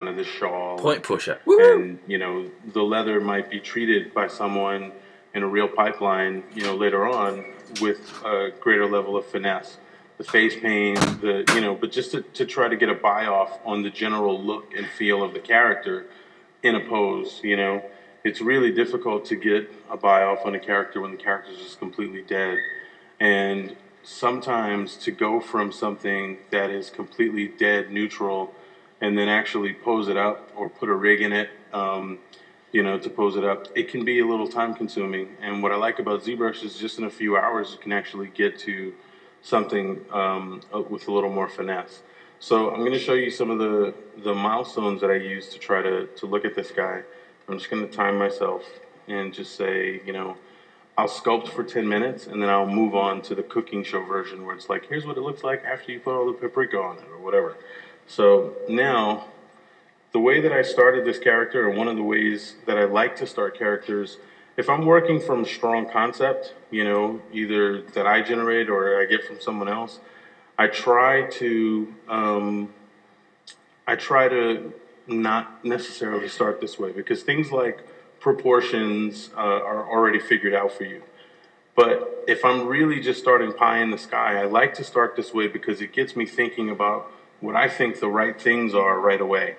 of this shawl. Point pusher. And, you know, the leather might be treated by someone in a real pipeline, you know, later on with a greater level of finesse. The face paint, you know, but just to try to get a buy-off on the general look and feel of the character in a pose, you know. It's really difficult to get a buy-off on a character when the character's just completely dead. And sometimes to go from something that is completely dead, neutral, and then actually pose it up or put a rig in it, you know, to pose it up, it can be a little time consuming. And what I like about ZBrush is just in a few hours you can actually get to something with a little more finesse. So I'm going to show you some of the milestones that I use to try to look at this guy. I'm just going to time myself and just say, you know, I'll sculpt for 10 minutes and then I'll move on to the cooking show version where it's like, here's what it looks like after you put all the paprika on it or whatever. So now, the way that I started this character, or one of the ways that I like to start characters, if I'm working from a strong concept, you know, either that I generate or I get from someone else, I try to not necessarily start this way because things like proportions are already figured out for you. But if I'm really just starting pie in the sky, I like to start this way because it gets me thinking about what I think the right things are right away.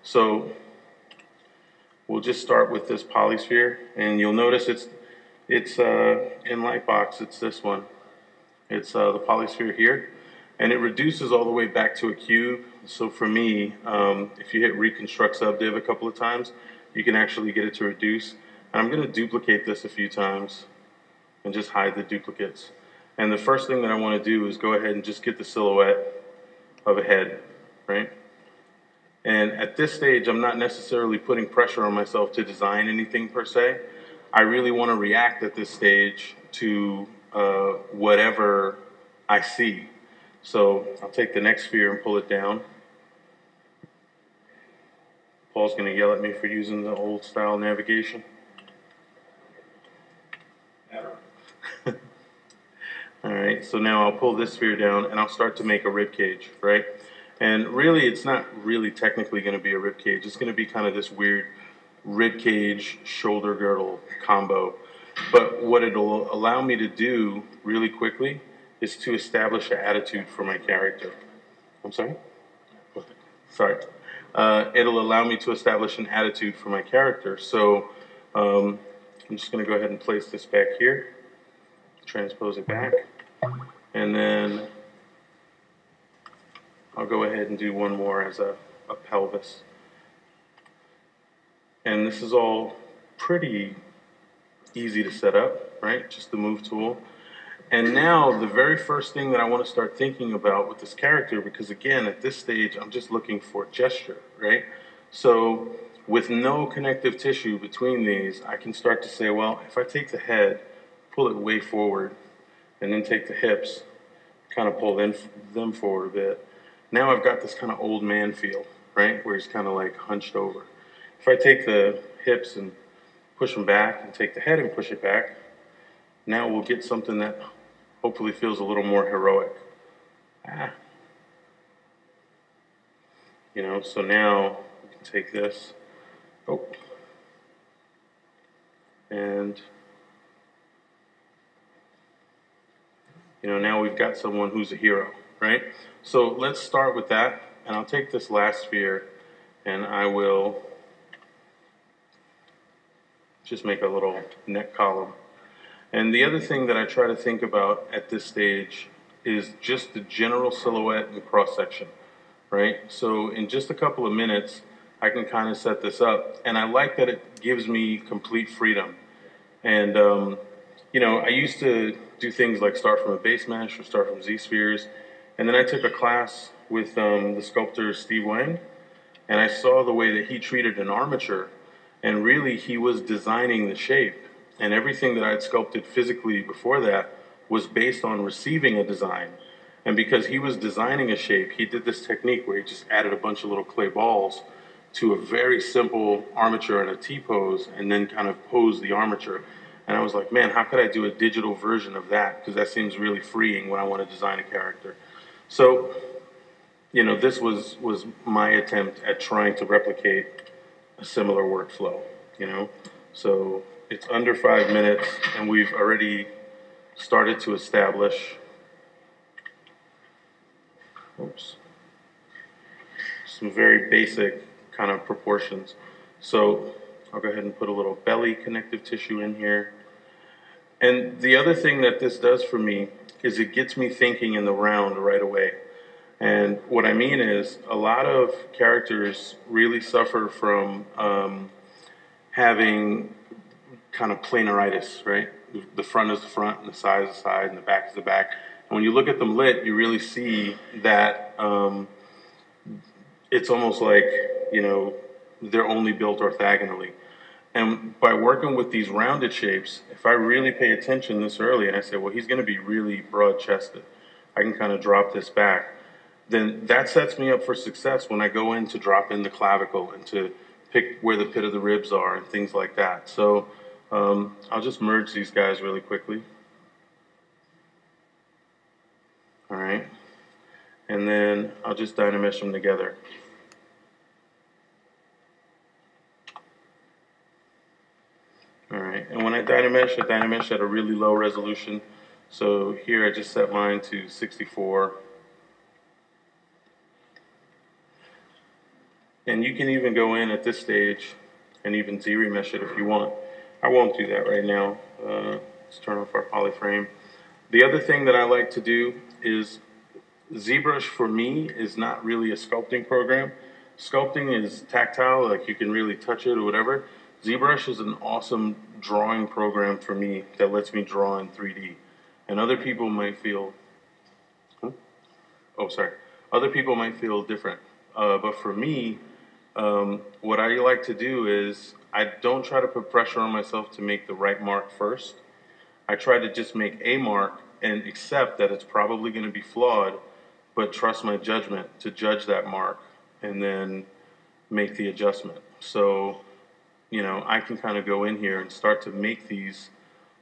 So we'll just start with this polysphere, and you'll notice it's in Lightbox, it's this one. It's the polysphere here, and it reduces all the way back to a cube. So for me, if you hit reconstruct subdiv a couple of times, you can actually get it to reduce. And I'm going to duplicate this a few times and just hide the duplicates. And the first thing that I want to do is go ahead and just get the silhouette of a head, right? And at this stage, I'm not necessarily putting pressure on myself to design anything per se. I really want to react at this stage to whatever I see. So I'll take the next sphere and pull it down. Paul's going to yell at me for using the old style navigation. All right, so now I'll pull this sphere down and I'll start to make a rib cage, right? And really, it's not really technically going to be a rib cage. It's going to be kind of this weird rib cage shoulder girdle combo. But what it'll allow me to do really quickly is to establish an attitude for my character. I'm sorry? Sorry. It'll allow me to establish an attitude for my character. So I'm just going to go ahead and place this back here, transpose it back, and then I'll go ahead and do one more as a pelvis. And this is all pretty easy to set up, right? Just the move tool. And now the very first thing that I want to start thinking about with this character, because again, at this stage, I'm just looking for gesture, right? So with no connective tissue between these, I can start to say, well, if I take the head, pull it way forward, and then take the hips, kind of pull them forward a bit. Now I've got this kind of old man feel, right? Where he's kind of like hunched over. If I take the hips and push them back and take the head and push it back, now we'll get something that hopefully feels a little more heroic. You know, so now we can take this, and you know, now we've got someone who's a hero, right? So let's start with that, and I'll take this last sphere, and I will just make a little neck column. And the other thing that I try to think about at this stage is just the general silhouette and cross-section, right? So in just a couple of minutes, I can kind of set this up, and I like that it gives me complete freedom. And you know, I used to do things like start from a base mesh or start from Z-spheres, and then I took a class with the sculptor Steve Wang, and I saw the way that he treated an armature, and really he was designing the shape, and everything that I had sculpted physically before that was based on receiving a design. And because he was designing a shape, he did this technique where he just added a bunch of little clay balls to a very simple armature and a T-pose, and then kind of posed the armature. And I was like, man, how could I do a digital version of that? Because that seems really freeing when I want to design a character. So you know, this was my attempt at trying to replicate a similar workflow, you know. So it's under 5 minutes, and we've already started to establish, oops, some very basic kind of proportions. So I'll go ahead and put a little belly connective tissue in here. And the other thing that this does for me is it gets me thinking in the round right away. And what I mean is a lot of characters really suffer from having kind of planaritis, right? The front is the front, and the side is the side, and the back is the back. And when you look at them lit, you really see that it's almost like, you know, they're only built orthogonally. And by working with these rounded shapes, if I really pay attention this early and I say, well, he's going to be really broad-chested, I can kind of drop this back, then that sets me up for success when I go in to drop in the clavicle and to pick where the pit of the ribs are and things like that. So I'll just merge these guys really quickly. All right. And then I'll just dynamesh them together. All right, and when I dynamesh at a really low resolution. So here I just set mine to 64. And you can even go in at this stage and even Z-remesh it if you want. I won't do that right now. Let's turn off our polyframe. The other thing that I like to do is ZBrush for me is not really a sculpting program. Sculpting is tactile, like you can really touch it or whatever. ZBrush is an awesome drawing program for me that lets me draw in 3D. And other people might feel, other people might feel different. But for me, what I like to do is I don't try to put pressure on myself to make the right mark first. I try to just make a mark and accept that it's probably going to be flawed, but trust my judgment to judge that mark and then make the adjustment. So, you know, I can kind of go in here and start to make these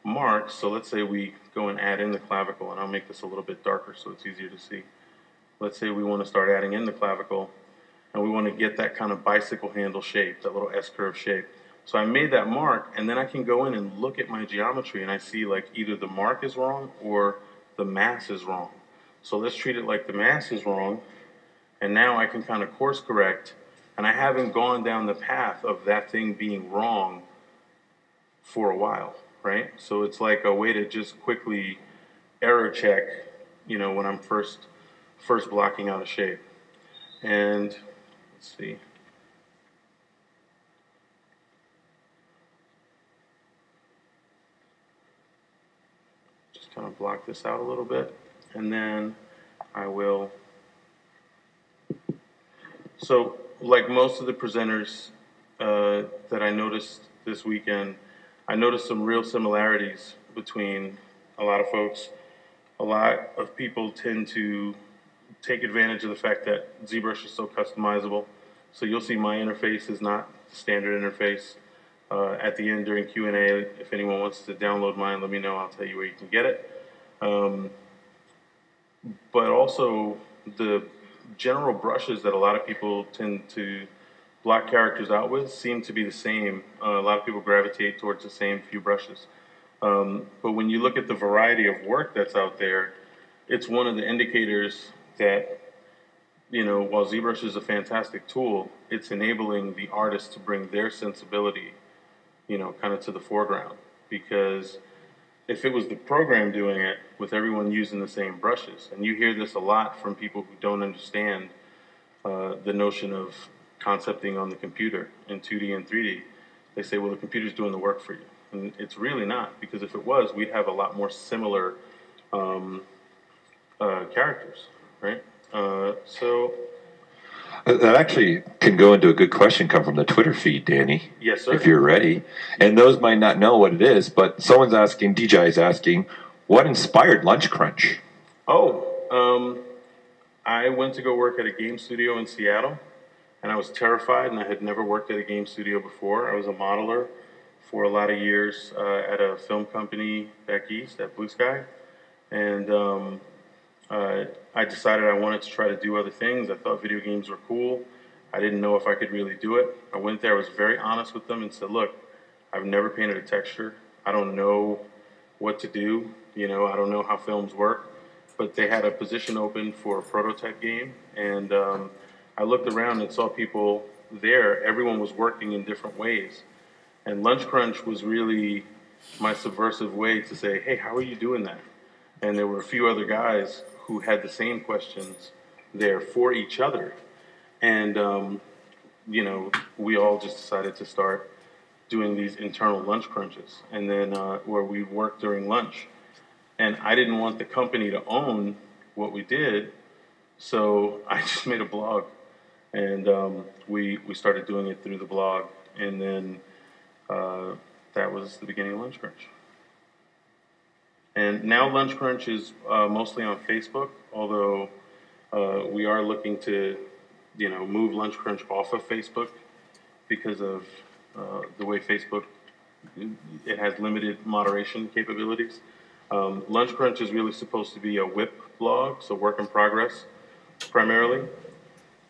marks. So let's say we go and add in the clavicle, and I'll make this a little bit darker so it's easier to see. Let's say we want to start adding in the clavicle, and we want to get that kind of bicycle handle shape, that little S-curve shape. So I made that mark, and then I can go in and look at my geometry, and I see like either the mark is wrong or the mass is wrong. So let's treat it like the mass is wrong, and now I can kind of course correct, and I haven't gone down the path of that thing being wrong for a while, right? So it's like a way to just quickly error check, you know, when I'm first blocking out a shape. And let's see. Just kind of block this out a little bit, and then I will. So, like most of the presenters that I noticed this weekend, I noticed some real similarities between a lot of folks. A lot of people tend to take advantage of the fact that ZBrush is so customizable. So you'll see my interface is not the standard interface. At the end during Q&A, if anyone wants to download mine, let me know. I'll tell you where you can get it. But also the general brushes that a lot of people tend to block characters out with seem to be the same. A lot of people gravitate towards the same few brushes. But when you look at the variety of work that's out there, it's one of the indicators that, you know, while ZBrush is a fantastic tool, it's enabling the artist to bring their sensibility, you know, kind of to the foreground. Because if it was the program doing it with everyone using the same brushes, and you hear this a lot from people who don't understand the notion of concepting on the computer in 2D and 3D, they say, well, the computer's doing the work for you. And it's really not, because if it was, we'd have a lot more similar characters, right? So that actually can go into a good question come from the Twitter feed, Danny. Yes, sir. If you're ready. And those might not know what it is, but someone's asking, DJ is asking, what inspired Lunch Crunch? I went to go work at a game studio in Seattle, and I was terrified, and I had never worked at a game studio before. I was a modeler for a lot of years at a film company back east at Blue Sky. And I decided I wanted to try to do other things. I thought video games were cool. I didn't know if I could really do it. I went there, I was very honest with them and said, look, I've never painted a texture. I don't know what to do. You know, I don't know how films work. But they had a position open for a prototype game, and I looked around and saw people there. Everyone was working in different ways. And Lunch Crunch was really my subversive way to say, hey, how are you doing that? And there were a few other guys who had the same questions there for each other. And, you know, we all just decided to start doing these internal lunch crunches, and then where we work during lunch. And I didn't want the company to own what we did, so I just made a blog. And we started doing it through the blog, and then that was the beginning of Lunch Crunch. And now Lunch Crunch is mostly on Facebook, although we are looking to, you know, move Lunch Crunch off of Facebook because of the way Facebook, it has limited moderation capabilities. Lunch Crunch is really supposed to be a WIP blog, so work in progress primarily.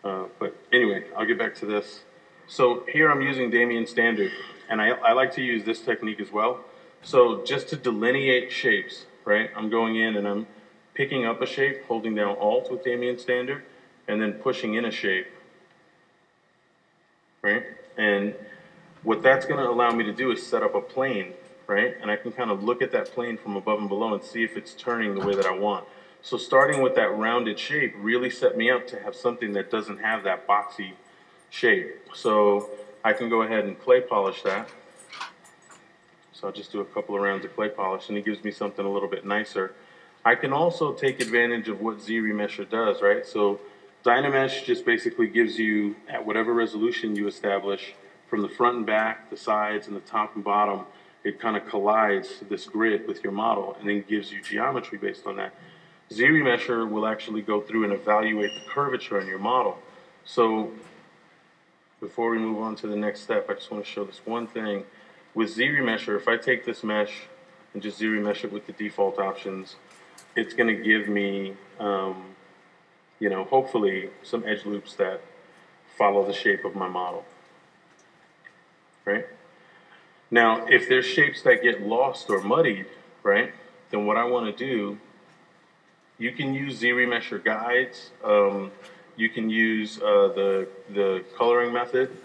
But anyway, I'll get back to this. So here I'm using Damien Standard, and I like to use this technique as well. So just to delineate shapes, right? I'm going in and I'm picking up a shape, holding down Alt with Damien Standard, and then pushing in a shape, right? And what that's going to allow me to do is set up a plane, right? And I can kind of look at that plane from above and below and see if it's turning the way that I want. So starting with that rounded shape really set me up to have something that doesn't have that boxy shape. So I can go ahead and clay polish that. So I'll just do a couple of rounds of clay polish, and it gives me something a little bit nicer. I can also take advantage of what ZRemesher does, right? So Dynamesh just basically gives you, at whatever resolution you establish, from the front and back, the sides, and the top and bottom, it kind of collides this grid with your model and then gives you geometry based on that. ZRemesher will actually go through and evaluate the curvature in your model. So before we move on to the next step, I just want to show this one thing. With ZRemesher, if I take this mesh and just ZRemesh it with the default options, it's going to give me, you know, hopefully some edge loops that follow the shape of my model, right? Now, if there's shapes that get lost or muddied, right, then what I want to do, you can use ZRemesher guides. You can use the coloring method,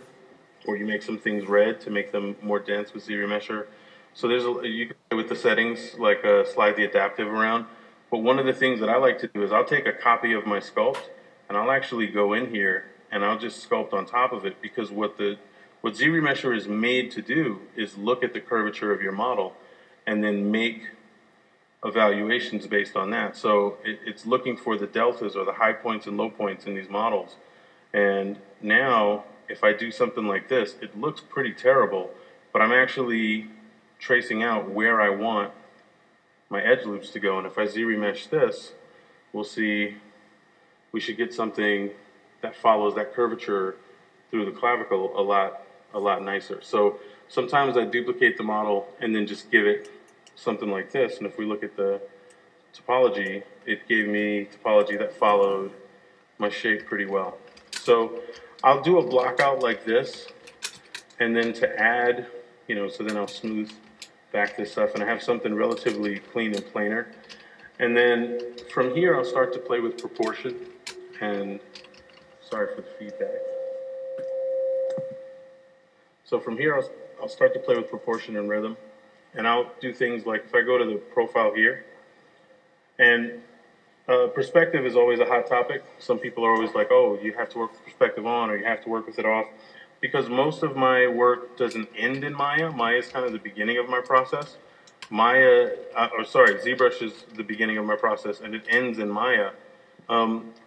or you make some things red to make them more dense with ZRemesher. So you can play with the settings, like slide the adaptive around. But one of the things that I like to do is I'll take a copy of my sculpt, and I'll actually go in here and I'll just sculpt on top of it, because what ZRemesher is made to do is look at the curvature of your model and then make evaluations based on that. So it's looking for the deltas or the high points and low points in these models. And now, if I do something like this, it looks pretty terrible, but I'm actually tracing out where I want my edge loops to go. And if I ZRemesh this, we'll see we should get something that follows that curvature through the clavicle a lot nicer. So sometimes I duplicate the model and then just give it something like this. And if we look at the topology, it gave me topology that followed my shape pretty well. So I'll do a blockout like this, and then to add, you know, so then I'll smooth back this stuff and I have something relatively clean and planar. And then from here I'll start to play with proportion, and sorry for the feedback. So from here I'll start to play with proportion and rhythm, and I'll do things like, if I go to the profile here, and perspective is always a hot topic. Some people are always like, oh, you have to work with perspective on, or you have to work with it off. Because most of my work doesn't end in Maya. Maya is kind of the beginning of my process. ZBrush is the beginning of my process, and it ends in Maya.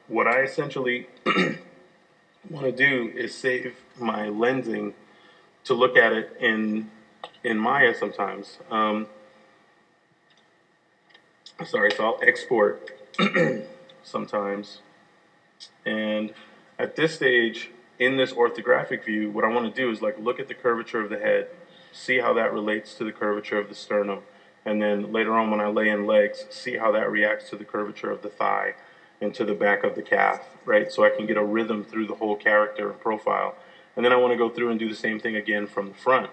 What I essentially want to do is save my lensing to look at it in Maya sometimes. So I'll export sometimes. And at this stage, in this orthographic view, what I want to do is like look at the curvature of the head, see how that relates to the curvature of the sternum, And then later on when I lay in legs, see how that reacts to the curvature of the thigh and to the back of the calf, right? So I can get a rhythm through the whole character and profile. And then I want to go through and do the same thing again from the front,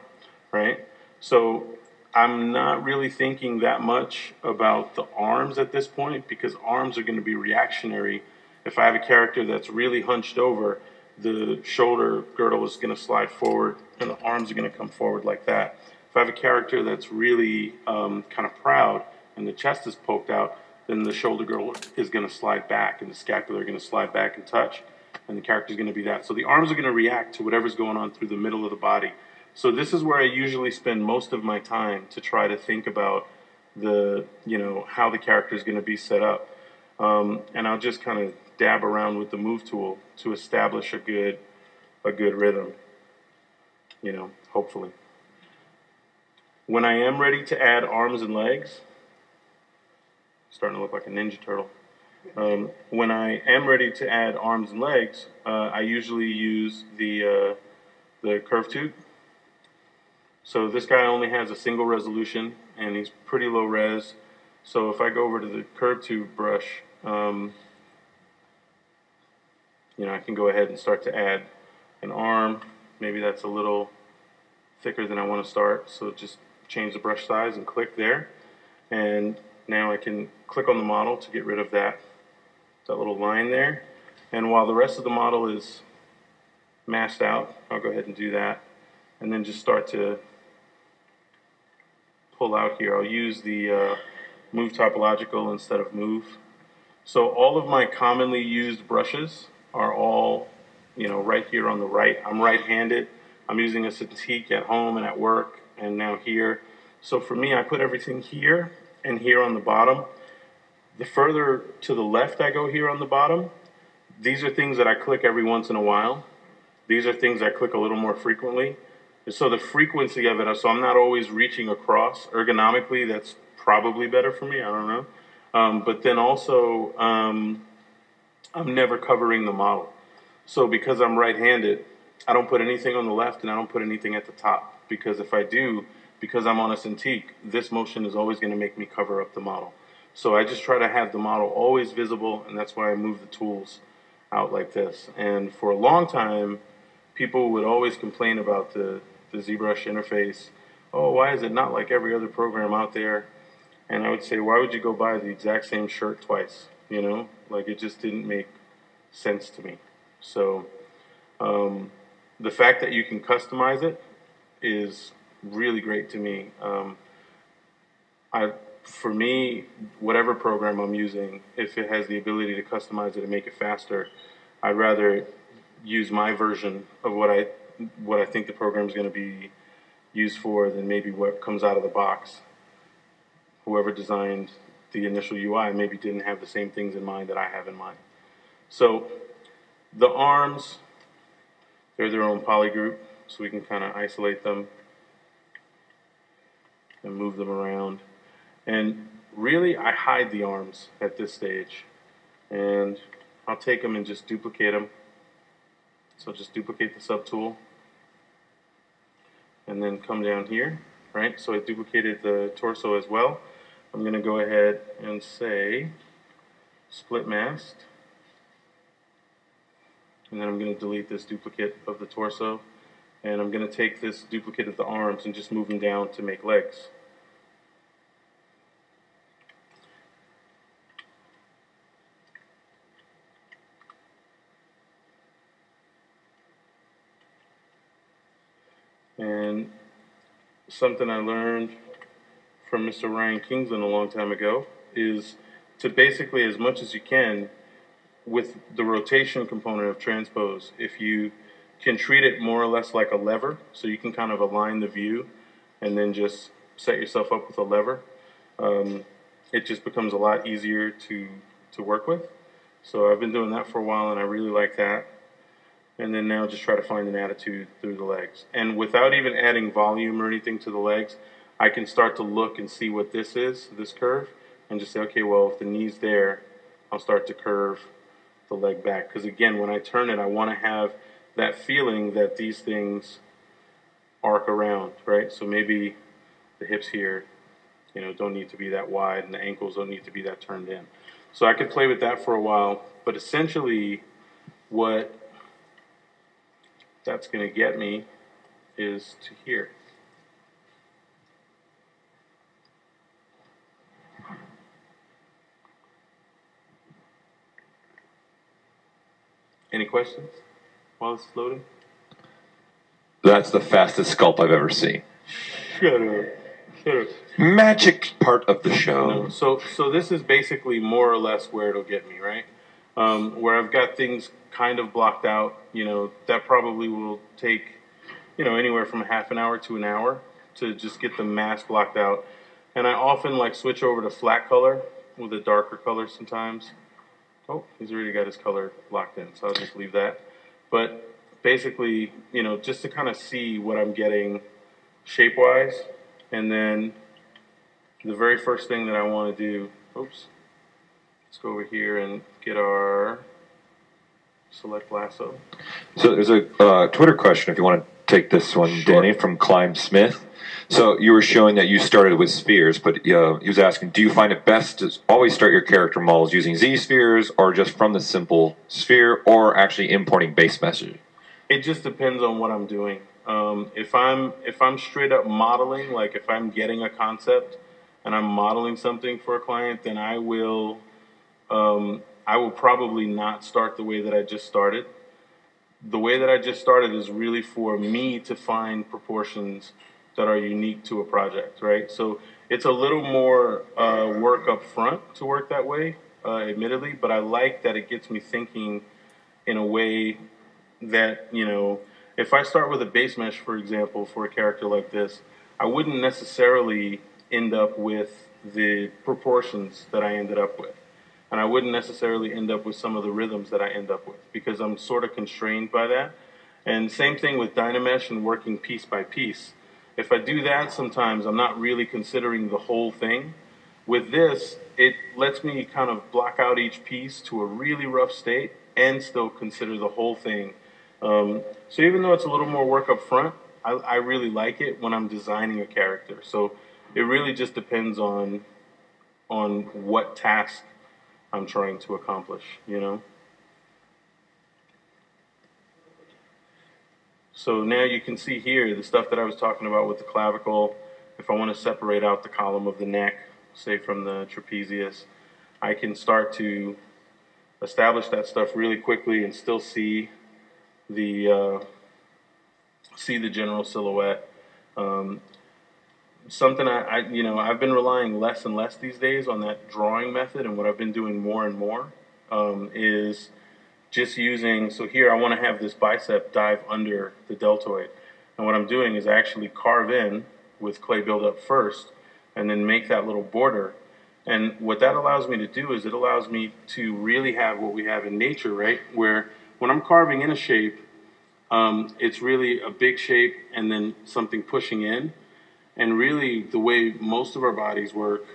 right? So I'm not really thinking that much about the arms at this point, because arms are going to be reactionary. If I have a character that's really hunched over, the shoulder girdle is going to slide forward and the arms are going to come forward like that. If I have a character that's really kind of proud and the chest is poked out, then the shoulder girdle is going to slide back and the scapula are going to slide back and touch, and the character is going to be that. So the arms are going to react to whatever's going on through the middle of the body. So this is where I usually spend most of my time to try to think about the, how the character is going to be set up. And I'll just kind of dab around with the move tool to establish a good rhythm, hopefully. When I am ready to add arms and legs, starting to look like a Ninja Turtle. When I am ready to add arms and legs, I usually use the curve tube. So this guy only has a single resolution and he's pretty low res. So if I go over to the curve tube brush, I can go ahead and start to add an arm. Maybe that's a little thicker than I want to start. So just change the brush size and click there. And now I can click on the model to get rid of that little line there. And while the rest of the model is masked out, I'll go ahead and do that. And then just start to pull out here. I'll use the move topological instead of move. So all of my commonly used brushes are all, right here on the right. I'm right-handed. I'm using a Cintiq at home and at work and now here. So for me, I put everything here and here on the bottom. The further to the left I go here on the bottom, these are things that I click every once in a while. These are things I click a little more frequently. So the frequency of it, so I'm not always reaching across. Ergonomically, that's probably better for me, I don't know. But then also, I'm never covering the model. So because I'm right-handed, I don't put anything on the left and I don't put anything at the top. Because if I do, because I'm on a Cintiq, this motion is always going to make me cover up the model. So I just try to have the model always visible, and that's why I move the tools out like this. And for a long time, people would always complain about the ZBrush interface. Oh, why is it not like every other program out there? And I would say, why would you go buy the exact same shirt twice? Like it just didn't make sense to me. So the fact that you can customize it is really great to me. For me, whatever program I'm using, if it has the ability to customize it and make it faster, I'd rather use my version of what I think the program is going to be used for than maybe what comes out of the box. Whoever designed the initial UI maybe didn't have the same things in mind that I have in mind. So the arms, they're their own polygroup, so we can kind of isolate them and move them around. And really, I hide the arms at this stage. And I'll take them and just duplicate them. So just duplicate the subtool. And then come down here, right? So I duplicated the torso as well. I'm going to go ahead and say split masked. And then I'm going to delete this duplicate of the torso. And I'm going to take this duplicate of the arms and just move them down to make legs. And something I learned from Mr. Ryan Kingsland a long time ago is to basically, as much as you can, with the rotation component of transpose, if you can treat it more or less like a lever, so you can kind of align the view and then just set yourself up with a lever, it just becomes a lot easier to work with. So I've been doing that for a while and I really like that. And then now just try to find an attitude through the legs. And without even adding volume or anything to the legs, I can start to look and see what this is, this curve, and just say, okay, well, if the knee's there, I'll start to curve the leg back. Because again, when I turn it, I want to have that feeling that these things arc around, right? So maybe the hips here you know, don't need to be that wide, and the ankles don't need to be that turned in. So I could play with that for a while, but essentially what that's going to get me is to here. Any questions while it's loading? That's the fastest sculpt I've ever seen. Shut up. Shut up. Magic part of the show. No, so this is basically more or less where it'll get me, right? Where I've got things kind of blocked out, you know, that probably will take, you know, anywhere from half an hour to an hour to just get the mask blocked out. And I often like switch over to flat color with a darker color sometimes. Oh, he's already got his color locked in, so I'll just leave that. But basically, you know, just to kind of see what I'm getting shape-wise, and then the very first thing that I want to do, oops, let's go over here and get our select lasso. So there's a Twitter question, if you want to take this one, Sure. Danny, from Climb Smith. So you were showing that you started with spheres, but he was asking, do you find it best to always start your character models using Z spheres, or just from the simple sphere, or actually importing base message? It just depends on what I'm doing. If I'm straight up modeling, like if I'm getting a concept and I'm modeling something for a client, then I will probably not start the way that I just started. The way that I just started is really for me to find proportions that are unique to a project, right? So it's a little more work up front to work that way, admittedly, but I like that it gets me thinking in a way that, you know, if I start with a base mesh, for example, for a character like this, I wouldn't necessarily end up with the proportions that I ended up with. And I wouldn't necessarily end up with some of the rhythms that I end up with, because I'm sort of constrained by that. And same thing with Dynamesh and working piece by piece. If I do that, sometimes I'm not really considering the whole thing. With this, it lets me kind of block out each piece to a really rough state and still consider the whole thing. So even though it's a little more work up front, I really like it when I'm designing a character. So it really just depends on what task I'm trying to accomplish, you know? So now you can see here the stuff that I was talking about with the clavicle. If I want to separate out the column of the neck, say from the trapezius, I can start to establish that stuff really quickly and still see the general silhouette. Something you know, I've been relying less and less these days on that drawing method, and what I've been doing more and more is just using, so here I want to have this bicep dive under the deltoid. And what I'm doing is actually carve in with clay buildup first, and then make that little border. And what that allows me to do is it allows me to really have what we have in nature, right? Where when I'm carving in a shape, it's really a big shape and then something pushing in. And really the way most of our bodies work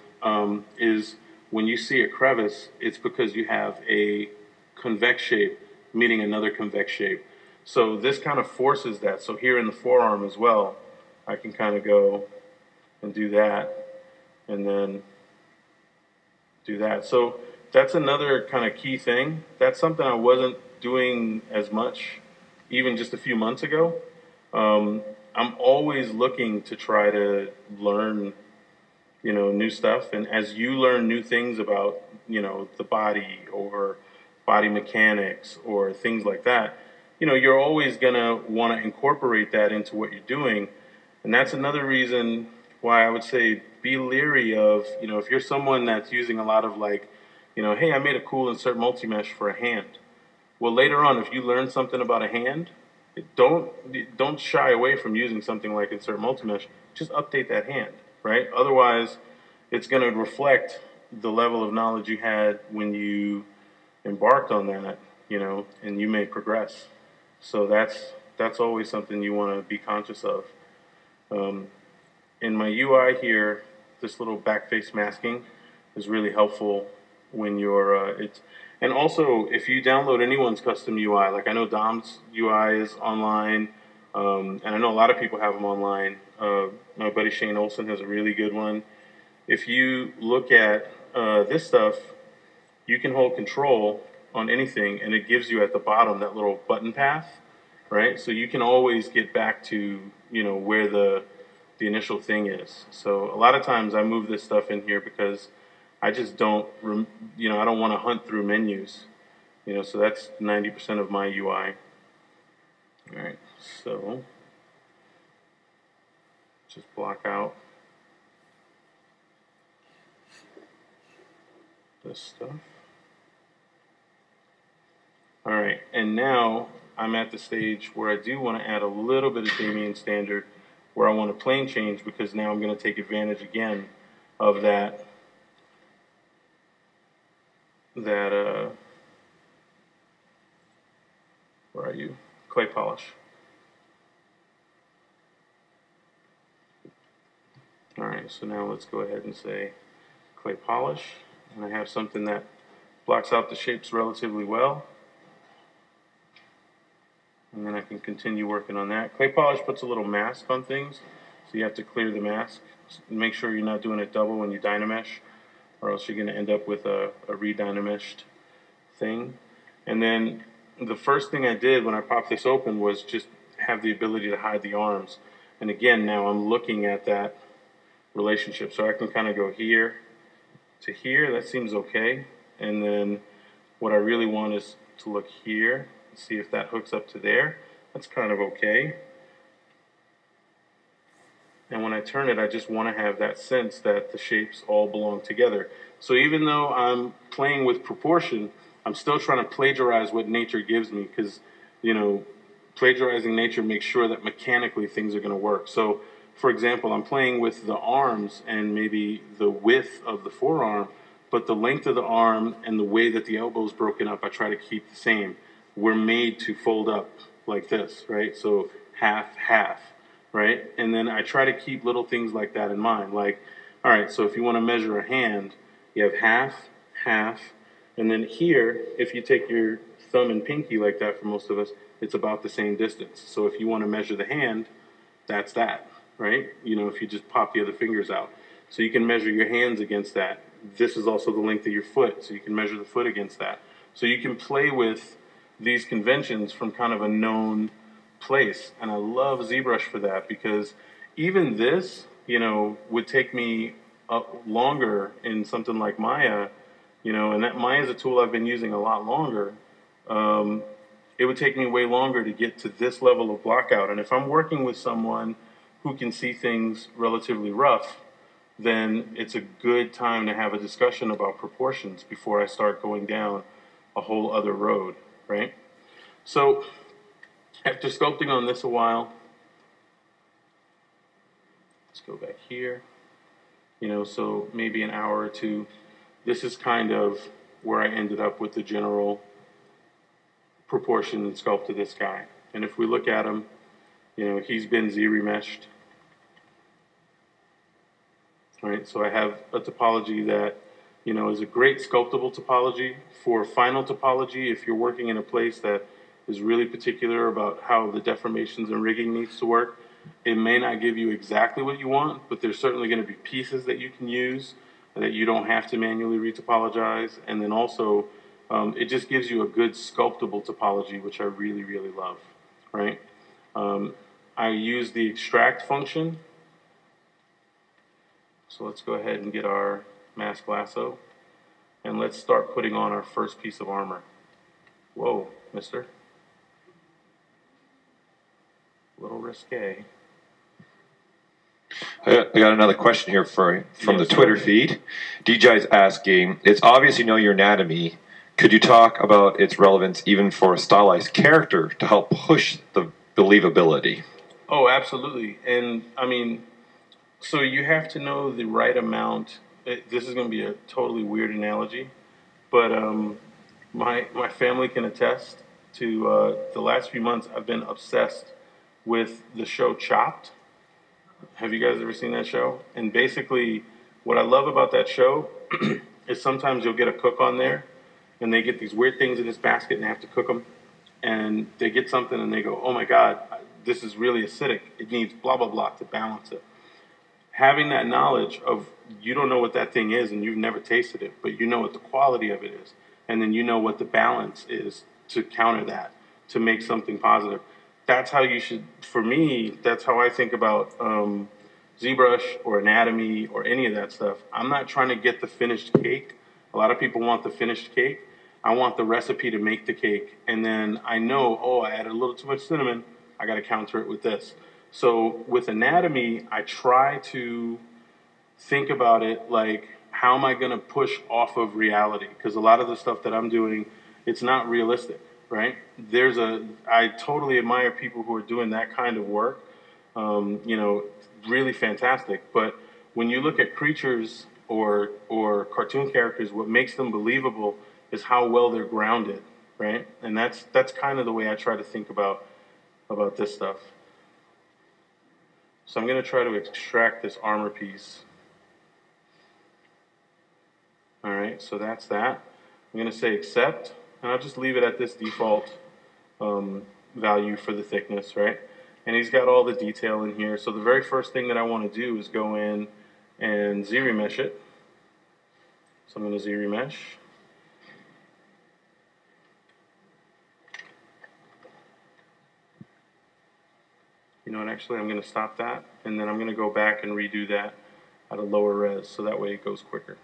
is when you see a crevice, it's because you have a convex shape meeting another convex shape. So this kind of forces that. So here in the forearm as well, I can kind of go and do that and then do that. So that's another kind of key thing. That's something I wasn't doing as much even just a few months ago. I'm always looking to try to learn, you know, new stuff. And as you learn new things about, you know, the body or body mechanics or things like that, you know, you're always going to want to incorporate that into what you're doing. And that's another reason why I would say be leery of, you know, if you're someone that's using a lot of like, you know, hey, I made a cool insert multi-mesh for a hand. Well, later on, if you learn something about a hand, don't shy away from using something like insert multi-mesh. Just update that hand, right? Otherwise, it's going to reflect the level of knowledge you had when you embarked on that, you know, and you may progress. So that's always something you want to be conscious of. In my UI here, this little backface masking is really helpful when you're and also if you download anyone's custom UI, like I know Dom's UI is online, and I know a lot of people have them online. My buddy Shane Olson has a really good one. if you look at this stuff, you can hold control on anything, and it gives you at the bottom that little button path, right? So you can always get back to, you know, where the initial thing is. So a lot of times I move this stuff in here because I just don't, you know, I don't want to hunt through menus, you know, so that's 90% of my UI. All right, so just block out this stuff. All right, and now I'm at the stage where I do want to add a little bit of Damien Standard, where I want a plane change, because now I'm going to take advantage again of that where are you? Clay polish. All right, so now let's go ahead and say clay polish, and I have something that blocks out the shapes relatively well. And then I can continue working on that. Clay polish puts a little mask on things, so you have to clear the mask. Make sure you're not doing it double when you dynamesh, or else you're going to end up with a re-dynameshed thing. And then the first thing I did when I popped this open was just have the ability to hide the arms. And again, now I'm looking at that relationship. So I can kind of go here to here. That seems okay. And then what I really want is to look here. See if that hooks up to there. That's kind of okay. And when I turn it, I just want to have that sense that the shapes all belong together. So even though I'm playing with proportion, I'm still trying to plagiarize what nature gives me, because, you know, plagiarizing nature makes sure that mechanically things are going to work. So, for example, I'm playing with the arms and maybe the width of the forearm, but the length of the arm and the way that the elbow is broken up, I try to keep the same. We're made to fold up like this, right? So half, half, right? And then I try to keep little things like that in mind. Like, all right, so if you want to measure a hand, you have half, half, and then here, if you take your thumb and pinky like that for most of us, it's about the same distance. So if you want to measure the hand, that's that, right? You know, if you just pop the other fingers out. So you can measure your hands against that. This is also the length of your foot, so you can measure the foot against that. So you can play with these conventions from kind of a known place. And I love ZBrush for that, because even this, you know, would take me longer in something like Maya, you know, and that Maya is a tool I've been using a lot longer. It would take me way longer to get to this level of blockout. And if I'm working with someone who can see things relatively rough, then it's a good time to have a discussion about proportions before I start going down a whole other road. Right? So after sculpting on this a while, let's go back here, you know, so maybe an hour or two, this is kind of where I ended up with the general proportion and sculpt of this guy. And if we look at him, you know, he's been Z-remeshed. Right? So I have a topology that, you know, is a great sculptable topology. For final topology, if you're working in a place that is really particular about how the deformations and rigging needs to work, it may not give you exactly what you want, but there's certainly going to be pieces that you can use that you don't have to manually retopologize. And then also, it just gives you a good sculptable topology, which I really, really love, right? I use the extract function. So let's go ahead and get our mask lasso, and let's start putting on our first piece of armor. Whoa, mister. A little risque. I got another question here from the Twitter feed. DJ's asking, it's obvious you know your anatomy. Could you talk about its relevance even for a stylized character to help push the believability? Oh, absolutely. And I mean, so you have to know the right amount. This is going to be a totally weird analogy, but my family can attest to the last few months I've been obsessed with the show Chopped. Have you guys ever seen that show? And basically, what I love about that show is sometimes you'll get a cook on there, and they get these weird things in this basket, and they have to cook them. And they get something, and they go, oh my God, this is really acidic. It needs blah, blah, blah to balance it. having that knowledge of, you don't know what that thing is and you've never tasted it, but you know what the quality of it is. And then you know what the balance is to counter that, to make something positive. That's how you should, for me, that's how I think about ZBrush or anatomy or any of that stuff. I'm not trying to get the finished cake. A lot of people want the finished cake. I want the recipe to make the cake. And then I know, oh, I added a little too much cinnamon. I got to counter it with this. So with anatomy, I try to think about it like, how am I going to push off of reality? Because a lot of the stuff that I'm doing, it's not realistic, right? I totally admire people who are doing that kind of work, you know, really fantastic. But when you look at creatures or cartoon characters, what makes them believable is how well they're grounded, right? And that's kind of the way I try to think about this stuff. So I'm going to try to extract this armor piece. All right, so that's that. I'm going to say accept, and I'll just leave it at this default value for the thickness, right? And he's got all the detail in here. So the very first thing that I want to do is go in and ZRemesh it. So I'm going to ZRemesh. You know what, actually I'm going to stop that, and then I'm going to go back and redo that at a lower res, so that way it goes quicker.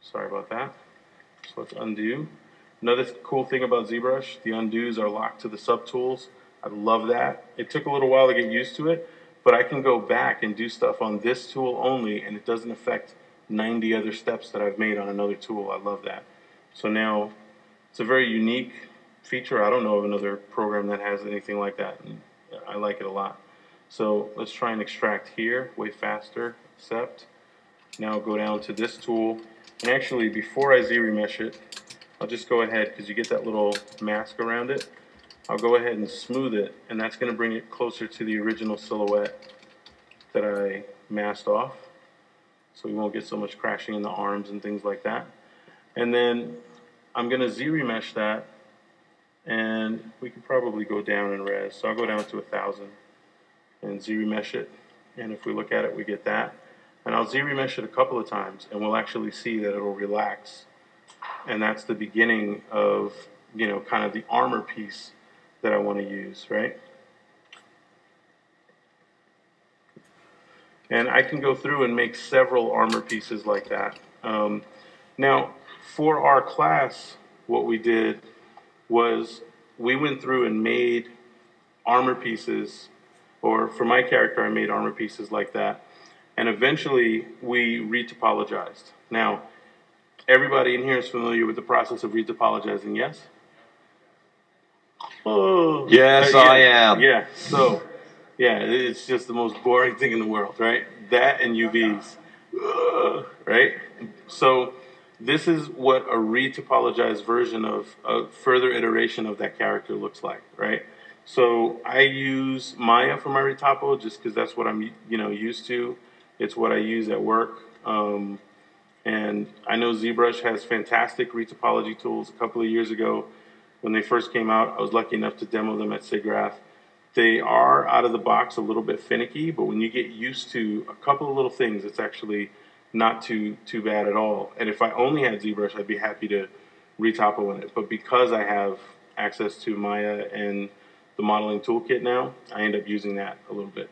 Sorry about that. So let's undo. Another cool thing about ZBrush, the undos are locked to the subtools. I love that. It took a little while to get used to it, but I can go back and do stuff on this tool only, and it doesn't affect 90 other steps that I've made on another tool. I love that. So now, it's a very unique feature. I don't know of another program that has anything like that, and I like it a lot. So let's try and extract here, way faster, accept. Now go down to this tool, and actually before I ZRemesh it, I'll just go ahead, because you get that little mask around it, I'll go ahead and smooth it, and that's going to bring it closer to the original silhouette that I masked off, so we won't get so much crashing in the arms and things like that. And then I'm going to ZRemesh that, and we could probably go down in res, so I'll go down to 1000 and ZRemesh it, and if we look at it, we get that. And I'll ZRemesh it a couple of times, and we'll actually see that it'll relax. And that's the beginning of, you know, kind of the armor piece that I want to use, right? And I can go through and make several armor pieces like that. Now, for our class, what we did was we went through and made armor pieces, or for my character, I made armor pieces like that. And eventually, we retopologized. Now, everybody in here is familiar with the process of retopologizing, yes? Oh, yes, yeah, I am. Yeah, so, yeah, it's just the most boring thing in the world, right? That and UVs, right? So, this is what a retopologized version of a further iteration of that character looks like, right? So, I use Maya for my retopo just because that's what I'm, you know, used to. It's what I use at work. And I know ZBrush has fantastic retopology tools. A couple of years ago, when they first came out, I was lucky enough to demo them at SIGGRAPH. They are out of the box a little bit finicky, but when you get used to a couple of little things, it's actually not too bad at all. And if I only had ZBrush, I'd be happy to retopo in it. But because I have access to Maya and the modeling toolkit now, I end up using that a little bit.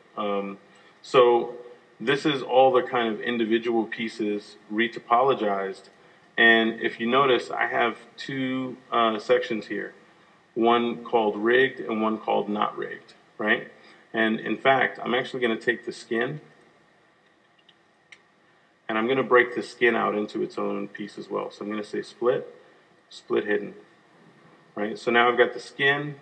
So this is all the kind of individual pieces retopologized. And if you notice, I have two sections here, one called rigged and one called not rigged, right? And in fact, I'm actually going to take the skin and I'm going to break the skin out into its own piece as well. So I'm going to say split, split hidden, right? So now I've got the skin,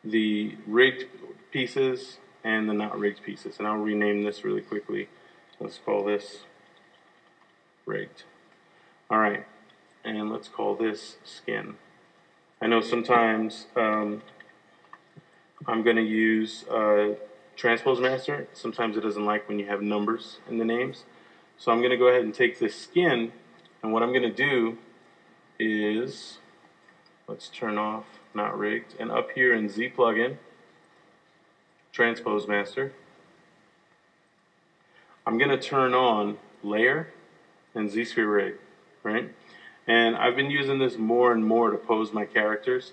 the rigged pieces, and the not rigged pieces. And I'll rename this really quickly. Let's call this rigged. All right, and let's call this skin. I know sometimes I'm going to use Transpose Master. Sometimes it doesn't like when you have numbers in the names. So I'm going to go ahead and take this skin, and what I'm going to do is, let's turn off not rigged, and up here in Z plugin, Transpose Master, I'm going to turn on layer and Z-sphere rig, right? And I've been using this more and more to pose my characters.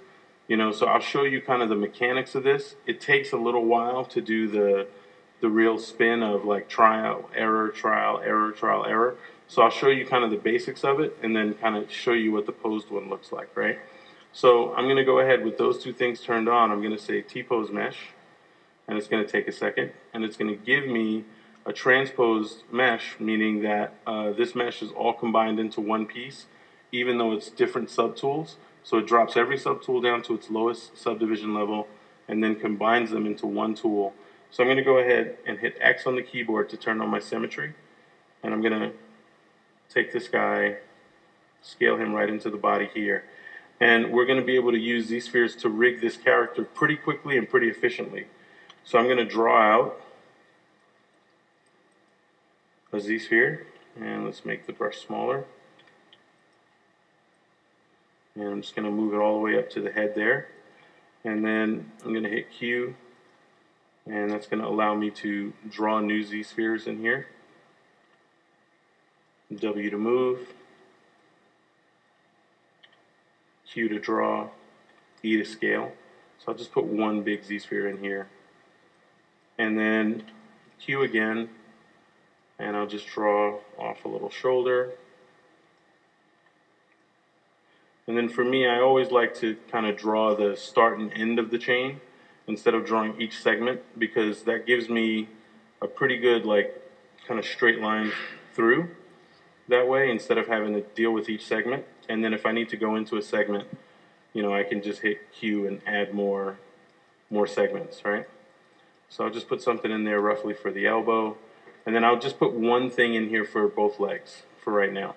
So I'll show you kind of the mechanics of this. It takes a little while to do the real spin of like trial, error, trial, error, trial, error. So I'll show you kind of the basics of it and then kind of show you what the posed one looks like, right? So I'm going to go ahead with those two things turned on. I'm going to say T-pose mesh, and it's going to take a second, and it's going to give me a transposed mesh, meaning that this mesh is all combined into one piece, even though it's different subtools. So it drops every subtool down to its lowest subdivision level and then combines them into one tool. So I'm going to go ahead and hit X on the keyboard to turn on my symmetry, and I'm going to take this guy, scale him right into the body here. And we're going to be able to use these spheres to rig this character pretty quickly and pretty efficiently. So I'm going to draw out a Z-sphere, and let's make the brush smaller. And I'm just going to move it all the way up to the head there. And then I'm going to hit Q, and that's going to allow me to draw new Z-spheres in here. W to move, Q to draw, E to scale. So I'll just put one big Z-sphere in here. And then Q again, and I'll just draw off a little shoulder. And then for me, I always like to kind of draw the start and end of the chain instead of drawing each segment, because that gives me a pretty good like kind of straight line through that way instead of having to deal with each segment. And then if I need to go into a segment, I can just hit Q and add more segments, right? So I'll just put something in there roughly for the elbow, and then I'll just put one thing in here for both legs for right now.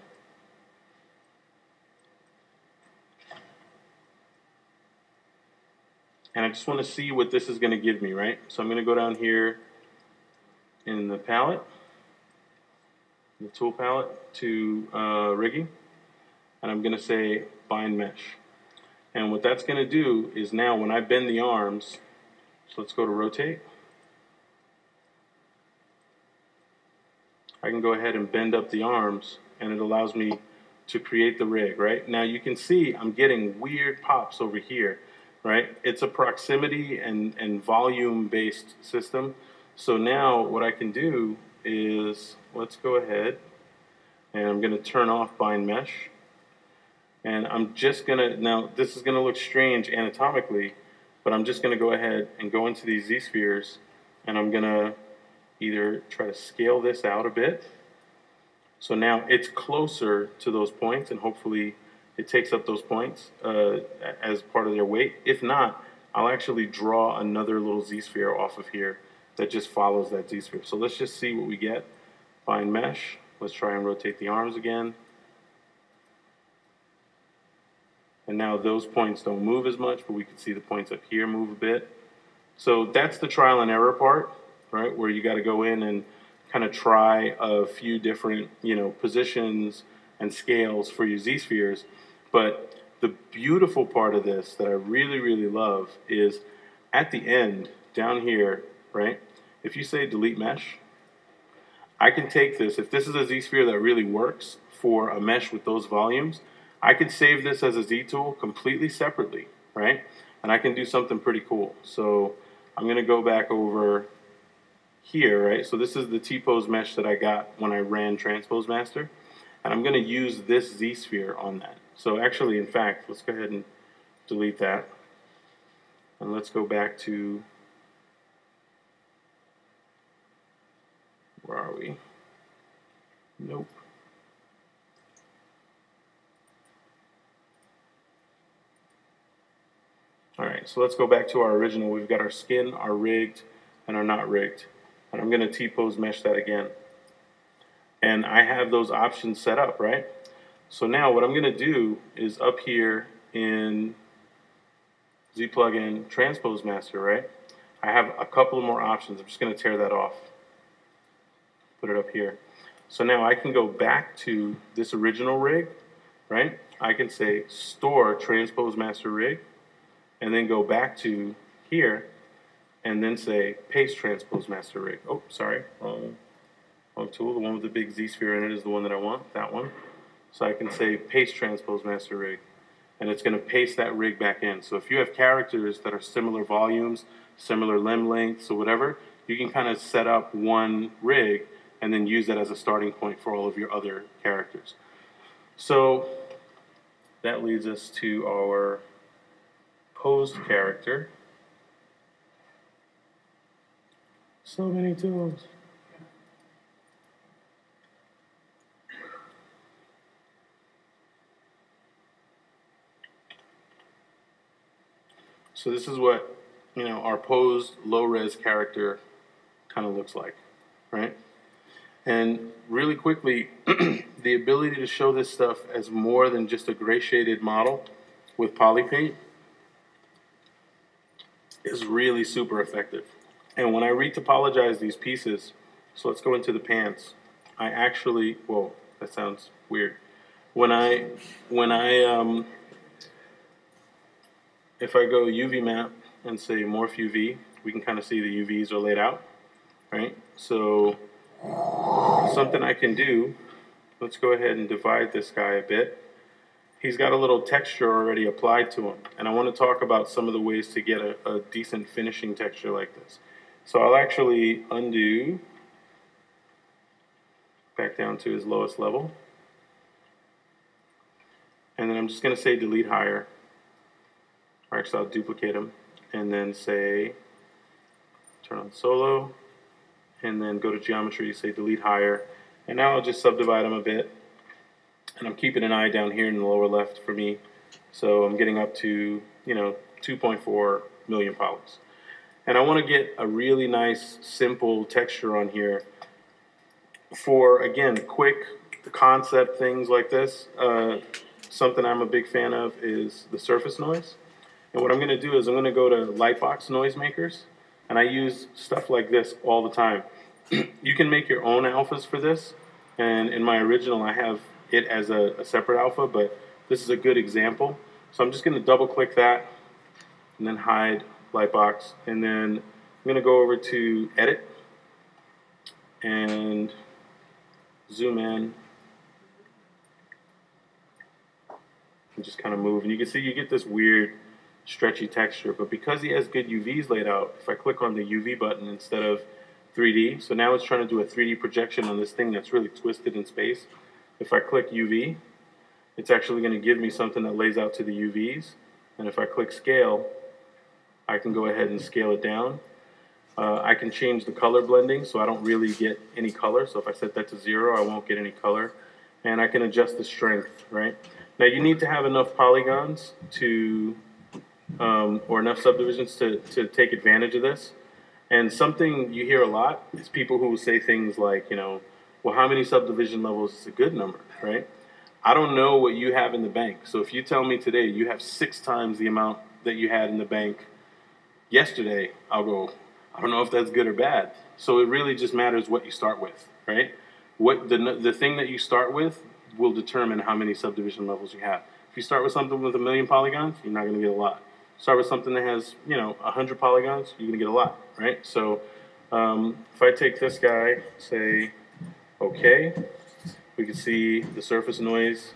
And I just want to see what this is going to give me, right? So I'm going to go down here in the palette, the tool palette, to rigging, and I'm going to say bind mesh. And what that's going to do is now when I bend the arms, so let's go to rotate, I can go ahead and bend up the arms, and it allows me to create the rig, right? Now you can see I'm getting weird pops over here, right? It's a proximity and volume based system. So now what I can do is, let's go ahead and I'm going to turn off bind mesh. And I'm just going to, now this is going to look strange anatomically, but I'm just going to go ahead and go into these Z-spheres, and I'm going to either try to scale this out a bit. So now it's closer to those points, and hopefully it takes up those points as part of their weight. If not, I'll actually draw another little Z-sphere off of here that just follows that Z-sphere. So let's just see what we get. Bind mesh. Let's try and rotate the arms again. And now those points don't move as much, but we can see the points up here move a bit. So that's the trial and error part, right? Where you got to go in and kind of try a few different, positions and scales for your Z-spheres. But the beautiful part of this that I really, really love is at the end, down here, right? If you say delete mesh, I can take this. If this is a Z-sphere that really works for a mesh with those volumes, I could save this as a Z tool completely separately, right? And I can do something pretty cool. So I'm going to go back over here, right? So this is the T-pose mesh that I got when I ran Transpose Master. And I'm going to use this Z-sphere on that. So actually, in fact, let's go ahead and delete that. And let's go back to, where are we? Nope. All right, so let's go back to our original. We've got our skin, our rigged, and our not rigged. And I'm going to T-pose mesh that again. And I have those options set up, right? So now what I'm going to do is up here in Z plugin Transpose Master, right? I have a couple more options. I'm just going to tear that off. Put it up here. So now I can go back to this original rig, right? I can say store Transpose Master rig, and then go back to here, and then say paste Transpose Master rig. Oh, sorry, wrong tool, the one with the big Z sphere in it is the one that I want, that one. So I can say paste transpose master rig, and it's going to paste that rig back in. So if you have characters that are similar volumes, similar limb lengths, or whatever, you can kind of set up one rig and then use that as a starting point for all of your other characters. So that leads us to our posed character. So many tools. So this is what, our posed low-res character kind of looks like, right? And really quickly, the ability to show this stuff as more than just a gray shaded model with poly paint is really super effective. And when I retopologize these pieces, so let's go into the pants. I actually, whoa, that sounds weird. If I go UV map and say morph UV, we can kind of see the UVs are laid out, right? So something I can do, let's go ahead and divide this guy a bit. He's got a little texture already applied to him, and I want to talk about some of the ways to get a decent finishing texture like this. So I'll actually undo back down to his lowest level, and then I'm just going to say delete higher. Or actually, I'll duplicate them and then say turn on solo, and then go to geometry, say delete higher, and now I'll just subdivide them a bit, and I'm keeping an eye down here in the lower left for me, so I'm getting up to 2.4 million polys, and I want to get a really nice simple texture on here for, again, quick concept things like this. Something I'm a big fan of is the surface noise. And what I'm going to do is I'm going to go to Lightbox noisemakers, and I use stuff like this all the time. You can make your own alphas for this, and in my original I have it as a separate alpha, but this is a good example. So I'm just going to double click that and then hide Lightbox, and then I'm going to go over to Edit and zoom in and just kind of move, and you can see you get this weird stretchy texture, but because he has good UVs laid out, if I click on the UV button instead of 3D, so now it's trying to do a 3D projection on this thing that's really twisted in space. If I click UV, it's actually going to give me something that lays out to the UVs, and if I click scale, I can go ahead and scale it down. I can change the color blending so I don't really get any color, so if I set that to 0, I won't get any color, and I can adjust the strength, right? Now you need to have enough polygons to or enough subdivisions to take advantage of this. And something you hear a lot is people who say things like, well, how many subdivision levels is a good number, right? I don't know what you have in the bank. So if you tell me today you have 6 times the amount that you had in the bank yesterday, I'll go, I don't know if that's good or bad. So it really just matters what you start with, right? What the thing that you start with will determine how many subdivision levels you have. If you start with something with 1 million polygons, you're not going to get a lot. Start with something that has, 100 polygons, you're going to get a lot, right? So if I take this guy, say, okay, we can see the surface noise